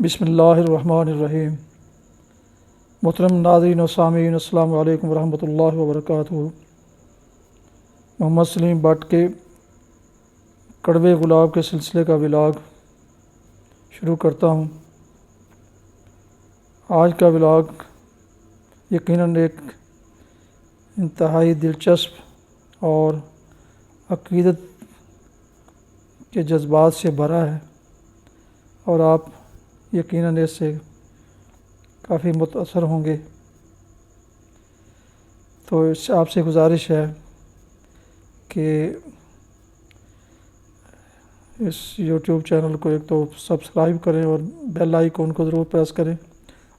بسم اللہ الرحمن الرحیم۔ محترم ناظرین و سامعین، السلام علیکم ورحمۃ اللہ وبرکاتہ۔ محمد سلیم بٹ کے کڑوے گلاب کے سلسلے کا ولاگ شروع کرتا ہوں۔ آج کا ولاگ یقیناً ایک انتہائی دلچسپ اور عقیدت کے جذبات سے بھرا ہے، اور آپ یقیناً اس سے کافی متاثر ہوں گے۔ تو آپ سے گزارش ہے کہ اس یوٹیوب چینل کو ایک تو سبسکرائب کریں اور بیل آئیکن کو ضرور پریس کریں،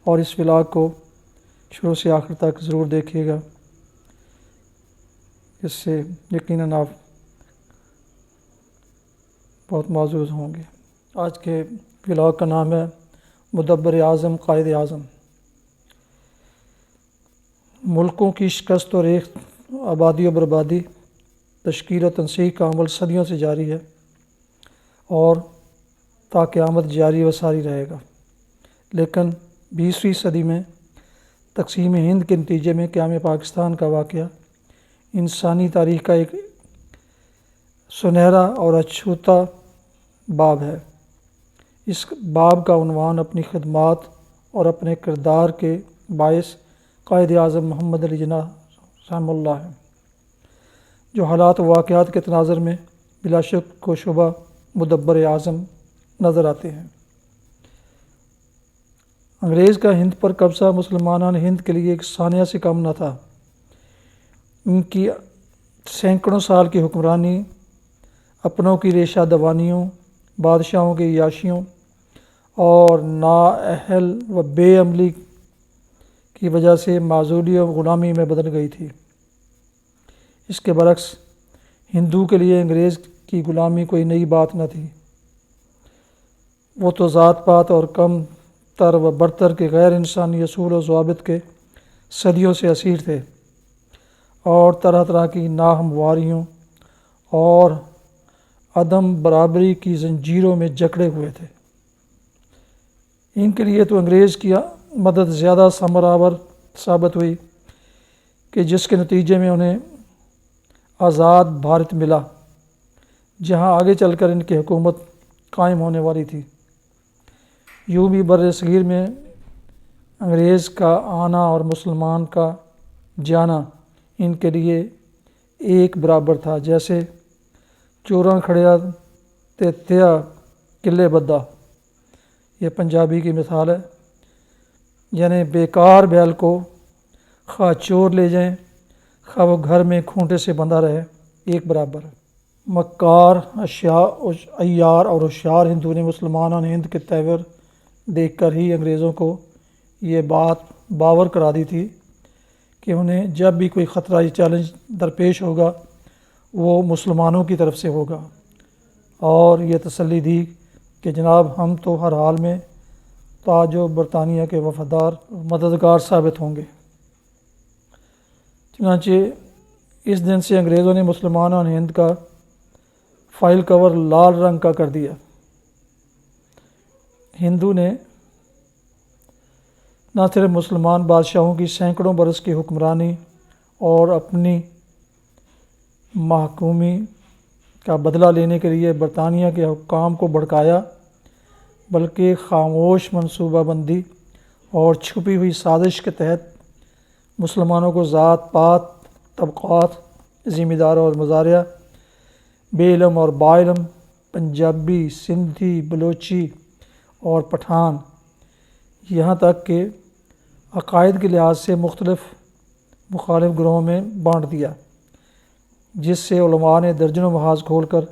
اور اس ولاگ کو شروع سے آخر تک ضرور دیکھیے گا۔ اس سے یقیناً آپ بہت معزوز ہوں گے۔ آج کے ولاگ کا نام ہے مدبر اعظم قائد اعظم۔ ملکوں کی شکست و ریخت، آبادی و بربادی، تشکیل و تنسیق کا عمل صدیوں سے جاری ہے اور تا قیامت جاری و ساری رہے گا، لیکن 20ویں صدی میں تقسیم ہند کے نتیجے میں قیام پاکستان کا واقعہ انسانی تاریخ کا ایک سنہرا اور اچھوتا باب ہے۔ اس باب کا عنوان اپنی خدمات اور اپنے کردار کے باعث قائد اعظم محمد علی جناح رحمہ اللہ ہے، جو حالات و واقعات کے تناظر میں بلا شک و شبہ مدبر اعظم نظر آتے ہیں۔ انگریز کا ہند پر قبضہ مسلمانان ہند کے لیے ایک ثانیہ سے کم نہ تھا۔ ان کی سینکڑوں سال کی حکمرانی اپنوں کی ریشہ دوانیوں، بادشاہوں کی عیاشیوں اور نااہل و بے عملی کی وجہ سے معزولی و غلامی میں بدل گئی تھی۔ اس کے برعکس ہندو کے لیے انگریز کی غلامی کوئی نئی بات نہ تھی۔ وہ تو ذات پات اور کم تر و برتر کے غیر انسانی اصول و ضوابط کے صدیوں سے اسیر تھے، اور طرح طرح کی ناہمواریوں اور عدم برابری کی زنجیروں میں جکڑے ہوئے تھے۔ ان کے لیے تو انگریز کی مدد زیادہ ثمرآور ثابت ہوئی، کہ جس کے نتیجے میں انہیں آزاد بھارت ملا، جہاں آگے چل کر ان کی حکومت قائم ہونے والی تھی۔ یوں بھی بر صغیر میں انگریز کا آنا اور مسلمان کا جانا ان کے لیے ایک برابر تھا، جیسے چوراں کھڑیا تے تیا قلعے بدا۔ یہ پنجابی کی مثال ہے، یعنی بیکار بیل کو خواہ چور لے جائیں خواہ وہ گھر میں کھونٹے سے بندھا رہے، ایک برابر ہے۔ مکار، عیار اور ہوشیار ہندو نے مسلمانان ہند کے تیور دیکھ کر ہی انگریزوں کو یہ بات باور کرا دی تھی کہ انہیں جب بھی کوئی خطرہ یا چیلنج درپیش ہوگا وہ مسلمانوں کی طرف سے ہوگا، اور یہ تسلی دی کہ جناب ہم تو ہر حال میں تاج و برطانیہ کے وفادار مددگار ثابت ہوں گے۔ چنانچہ اس دن سے انگریزوں نے مسلمانان ہند کا فائل کور لال رنگ کا کر دیا۔ ہندو نے نہ صرف مسلمان بادشاہوں کی سینکڑوں برس کی حکمرانی اور اپنی محکومی کا بدلہ لینے کے لیے برطانیہ کے حکام کو بھڑکایا، بلکہ خاموش منصوبہ بندی اور چھپی ہوئی سازش کے تحت مسلمانوں کو ذات پات، طبقات، ذمہ دار اور مزارع، بے علم اور با علم، پنجابی، سندھی، بلوچی اور پٹھان، یہاں تک کہ عقائد کے لحاظ سے مخالف گروہوں میں بانٹ دیا، جس سے علماء نے درجنوں محاذ کھول کر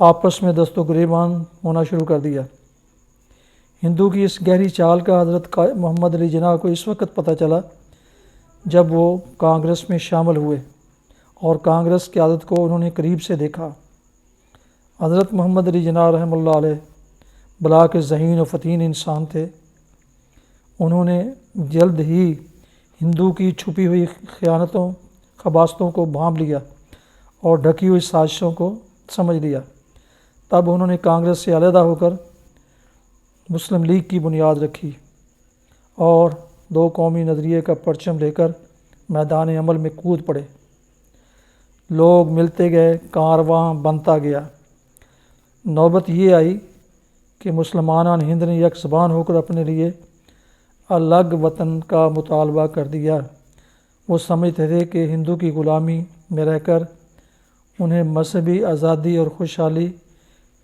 آپس میں دست و گریبان ہونا شروع کر دیا۔ ہندو کی اس گہری چال کا حضرت محمد علی جناح کو اس وقت پتہ چلا جب وہ کانگریس میں شامل ہوئے، اور کانگریس کی قیادت کو انہوں نے قریب سے دیکھا۔ حضرت محمد علی جناح رحمہ اللہ علیہ بلا کے ذہین و فتین انسان تھے۔ انہوں نے جلد ہی ہندو کی چھپی ہوئی خیانتوں، خباثتوں کو بھانپ لیا اور ڈھکی ہوئی سازشوں کو سمجھ لیا۔ تب انہوں نے کانگریس سے علیحدہ ہو کر مسلم لیگ کی بنیاد رکھی اور دو قومی نظریے کا پرچم لے کر میدان عمل میں کود پڑے۔ لوگ ملتے گئے، کارواں بنتا گیا۔ نوبت یہ آئی کہ مسلمانان ہند نے یک زبان ہو کر اپنے لیے الگ وطن کا مطالبہ کر دیا۔ وہ سمجھتے تھے کہ ہندو کی غلامی میں رہ کر انہیں مذہبی آزادی اور خوشحالی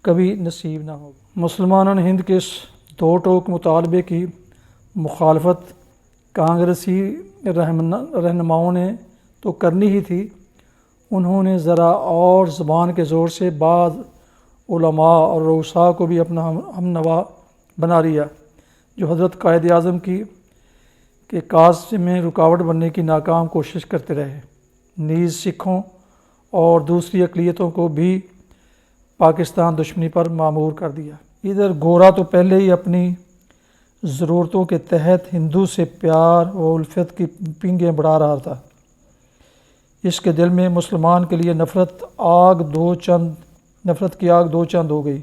کبھی نصیب نہ ہوگی۔ مسلمانان ہند کے اس دو ٹوک مطالبے کی مخالفت کانگریسی رہنماؤں نے تو کرنی ہی تھی، انہوں نے ذرا اور زبان کے زور سے بعض علماء اور رؤساء کو بھی اپنا ہم نوا بنا لیا، جو حضرت قائد اعظم کے کاز میں رکاوٹ بننے کی ناکام کوشش کرتے رہے۔ نیز سکھوں اور دوسری اقلیتوں کو بھی پاکستان دشمنی پر معمور کر دیا۔ ادھر گورا تو پہلے ہی اپنی ضرورتوں کے تحت ہندو سے پیار و الفت کی پنگیں بڑھا رہا تھا۔ اس کے دل میں مسلمان کے لیے نفرت کی آگ دو چند ہو گئی،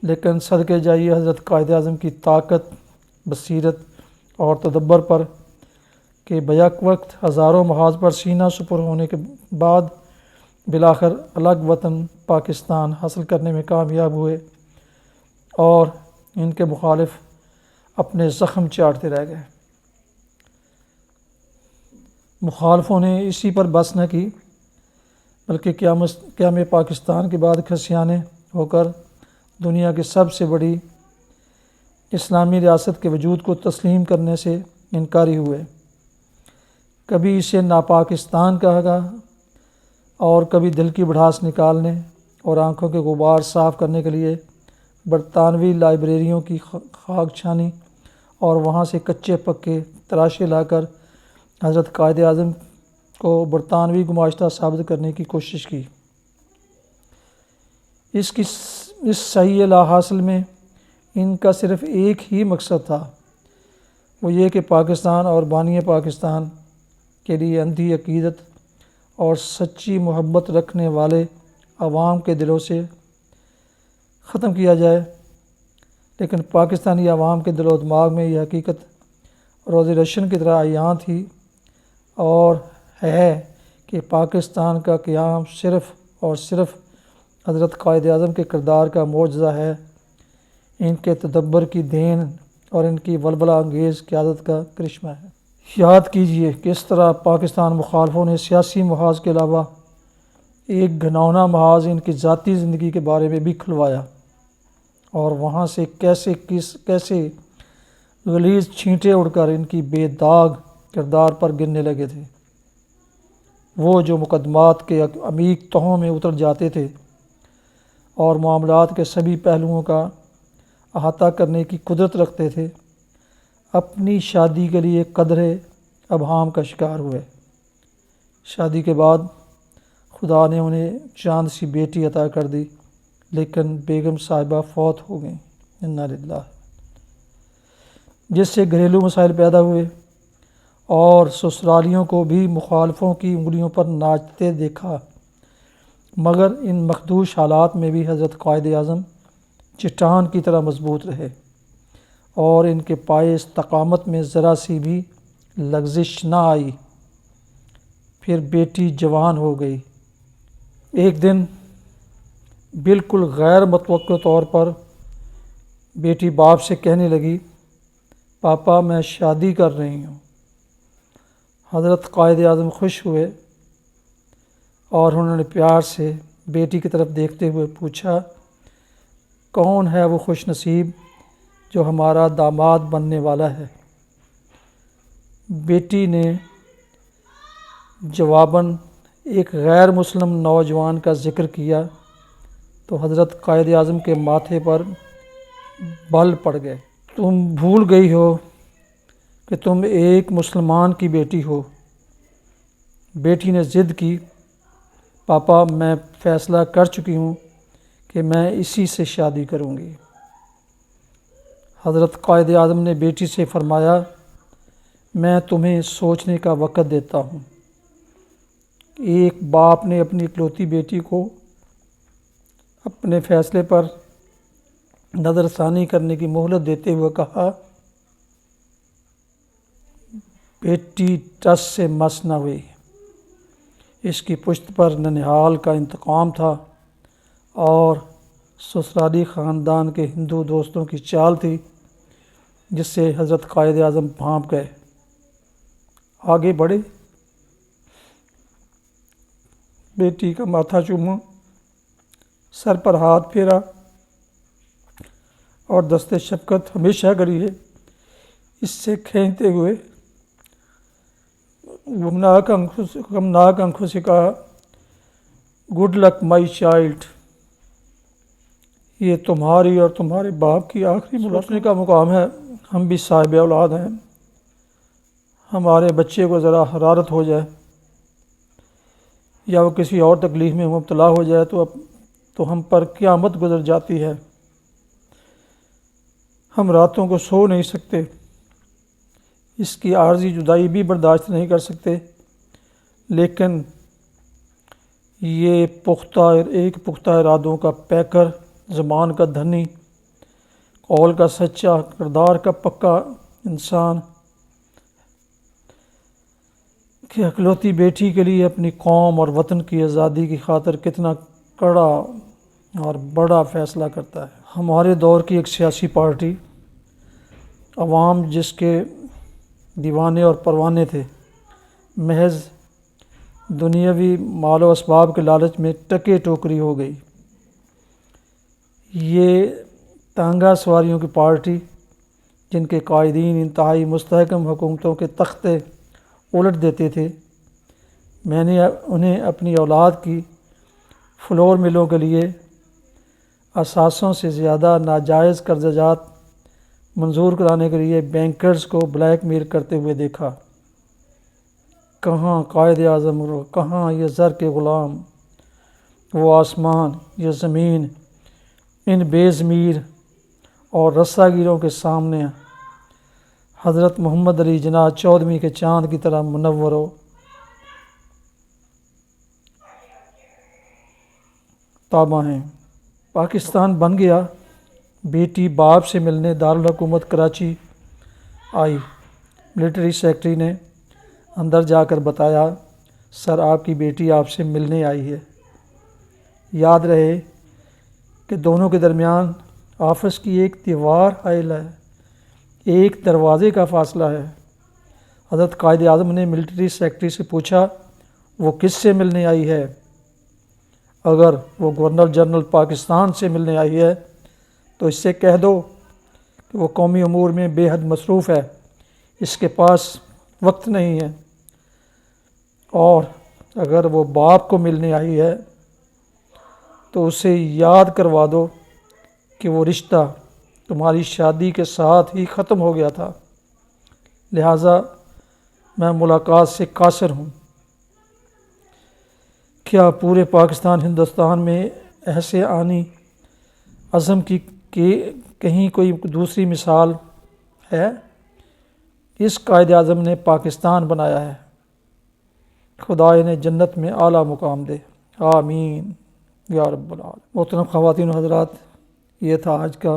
لیکن صدقے جائیے حضرت قائد اعظم کی طاقت، بصیرت اور تدبر پر کہ بیک وقت ہزاروں محاذ پر سینہ سپر ہونے کے بعد بالآخر الگ وطن پاکستان حاصل کرنے میں کامیاب ہوئے اور ان کے مخالف اپنے زخم چاٹتے رہ گئے۔ مخالفوں نے اسی پر بس نہ کی، بلکہ قیام پاکستان کے بعد کھسیانے ہو کر دنیا کی سب سے بڑی اسلامی ریاست کے وجود کو تسلیم کرنے سے انکاری ہوئے۔ کبھی اسے ناپاکستان کہا گیا اور کبھی دل کی بڑھاس نکالنے اور آنکھوں کے غبار صاف کرنے کے لیے برطانوی لائبریریوں کی خاک چھانی اور وہاں سے کچے پکے تراشے لا کر حضرت قائد اعظم کو برطانوی گماشتہ ثابت کرنے کی کوشش کی۔ اس صحیح لا حاصل میں ان کا صرف ایک ہی مقصد تھا، وہ یہ کہ پاکستان اور بانی پاکستان کے لیے اندھی عقیدت اور سچی محبت رکھنے والے عوام کے دلوں سے ختم کیا جائے۔ لیکن پاکستانی عوام کے دل و دماغ میں یہ حقیقت روز روشن کی طرح عیاں تھی اور ہے کہ پاکستان کا قیام صرف اور صرف حضرت قائد اعظم کے کردار کا معجزہ ہے، ان کے تدبر کی دین اور ان کی ولولہ انگیز قیادت کا کرشمہ ہے۔ یاد کیجئے کس طرح پاکستان مخالفوں نے سیاسی محاذ کے علاوہ ایک گھناؤنا محاذ ان کی ذاتی زندگی کے بارے میں بھی کھلوایا، اور وہاں سے کیسے غلیظ چھینٹے اڑ کر ان کی بے داغ کردار پر گرنے لگے تھے۔ وہ جو مقدمات کے عمیق تہوں میں اتر جاتے تھے اور معاملات کے سبھی پہلوؤں کا احاطہ کرنے کی قدرت رکھتے تھے، اپنی شادی کے لیے قدرے ابہام کا شکار ہوئے۔ شادی کے بعد خدا نے انہیں چاند سی بیٹی عطا کر دی، لیکن بیگم صاحبہ فوت ہو گئیں، انا للہ، جس سے گھریلو مسائل پیدا ہوئے اور سسرالیوں کو بھی مخالفوں کی انگلیوں پر ناچتے دیکھا۔ مگر ان مخدوش حالات میں بھی حضرت قائد اعظم چٹان کی طرح مضبوط رہے اور ان کے پائے استقامت میں ذرا سی بھی لغزش نہ آئی۔ پھر بیٹی جوان ہو گئی۔ ایک دن بالکل غیر متوقع طور پر بیٹی باپ سے کہنے لگی، پاپا میں شادی کر رہی ہوں۔ حضرت قائد اعظم خوش ہوئے اور انہوں نے پیار سے بیٹی کی طرف دیکھتے ہوئے پوچھا، کون ہے وہ خوش نصیب جو ہمارا داماد بننے والا ہے؟ بیٹی نے جواباً ایک غیر مسلم نوجوان کا ذکر کیا تو حضرت قائد اعظم کے ماتھے پر بل پڑ گئے۔ تم بھول گئی ہو کہ تم ایک مسلمان کی بیٹی ہو۔ بیٹی نے ضد کی، پاپا میں فیصلہ کر چکی ہوں کہ میں اسی سے شادی کروں گی۔ حضرت قائد اعظم نے بیٹی سے فرمایا، میں تمہیں سوچنے کا وقت دیتا ہوں۔ ایک باپ نے اپنی اکلوتی بیٹی کو اپنے فیصلے پر نظر ثانی کرنے کی مہلت دیتے ہوئے کہا، بیٹی ٹس سے مس نہ ہوئی۔ اس کی پشت پر ننہال کا انتقام تھا اور سسرالی خاندان کے ہندو دوستوں کی چال تھی جس سے حضرت قائد اعظم بھانپ گئے، آگے بڑھے، بیٹی کا ماتھا چوما، سر پر ہاتھ پھیرا اور دست شفقت ہمیشہ کری ہے، اس سے کھینچتے ہوئے غمناک آنکھوں سے کہا، گڈ لک مائی چائلڈ، یہ تمہاری اور تمہارے باپ کی آخری ملاقات کا مقام ہے۔ ہم بھی صاحب اولاد ہیں، ہمارے بچے کو ذرا حرارت ہو جائے یا وہ کسی اور تکلیف میں مبتلا ہو جائے تو ہم پر قیامت گزر جاتی ہے، ہم راتوں کو سو نہیں سکتے، اس کی عارضی جدائی بھی برداشت نہیں کر سکتے، لیکن یہ پختہ ارادوں کا پیکر، زبان کا دھنی، قول کا سچا، کردار کا پکا انسان کہ اکلوتی بیٹی کے لیے اپنی قوم اور وطن کی آزادی کی خاطر کتنا کڑا اور بڑا فیصلہ کرتا ہے۔ ہمارے دور کی ایک سیاسی پارٹی، عوام جس کے دیوانے اور پروانے تھے، محض دنیاوی مال و اسباب کے لالچ میں ٹکے ٹوکری ہو گئی۔ یہ تانگا سواریوں کی پارٹی، جن کے قائدین انتہائی مستحکم حکومتوں کے تختے الٹ دیتے تھے، میں نے انہیں اپنی اولاد کی فلور ملوں کے لیے اثاثوں سے زیادہ ناجائز قرض جات منظور کرانے کے لیے بینکرز کو بلیک میل کرتے ہوئے دیکھا۔ کہاں قائد اعظم اور کہاں یہ زر کے غلام، وہ آسمان، یہ زمین، ان بے ضمیر اور رسا گیروں کے سامنے حضرت محمد علی جناح 14ویں کے چاند کی طرح منور و تاباں ہیں۔ پاکستان بن گیا، بیٹی باپ سے ملنے دارالحکومت کراچی آئی۔ ملٹری سیکرٹری نے اندر جا کر بتایا، سر آپ کی بیٹی آپ سے ملنے آئی ہے۔ یاد رہے کہ دونوں کے درمیان آفس کی ایک دیوار حائل ہے، ایک دروازے کا فاصلہ ہے۔ حضرت قائد اعظم نے ملٹری سیکرٹری سے پوچھا، وہ کس سے ملنے آئی ہے؟ اگر وہ گورنر جنرل پاکستان سے ملنے آئی ہے تو اس سے کہہ دو کہ وہ قومی امور میں بے حد مصروف ہے، اس کے پاس وقت نہیں ہے۔ اور اگر وہ باپ کو ملنے آئی ہے تو اسے یاد کروا دو کہ وہ رشتہ تمہاری شادی کے ساتھ ہی ختم ہو گیا تھا، لہٰذا میں ملاقات سے قاصر ہوں۔ کیا پورے پاکستان ہندوستان میں ایسے آنی عزم کی کہیں کوئی دوسری مثال ہے؟ اس قائد اعظم نے پاکستان بنایا ہے، خدا انہیں جنت میں اعلیٰ مقام دے، آمین یا رب العالمین۔ محترم خواتین و حضرات، یہ تھا آج کا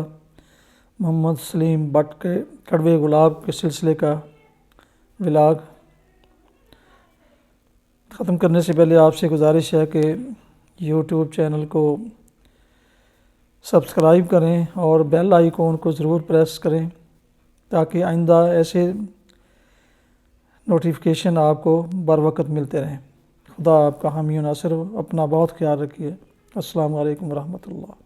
محمد سلیم بٹ کے کڑوے گلاب کے سلسلے کا ولاگ۔ ختم کرنے سے پہلے آپ سے گزارش ہے کہ یوٹیوب چینل کو سبسکرائب کریں اور بیل آئیکن کو ضرور پریس کریں تاکہ آئندہ ایسے نوٹیفیکیشن آپ کو بر وقت ملتے رہیں۔ خدا آپ کا حامی و ناصر ہو، اپنا بہت خیال رکھیے۔ السلام علیکم ورحمۃ اللہ۔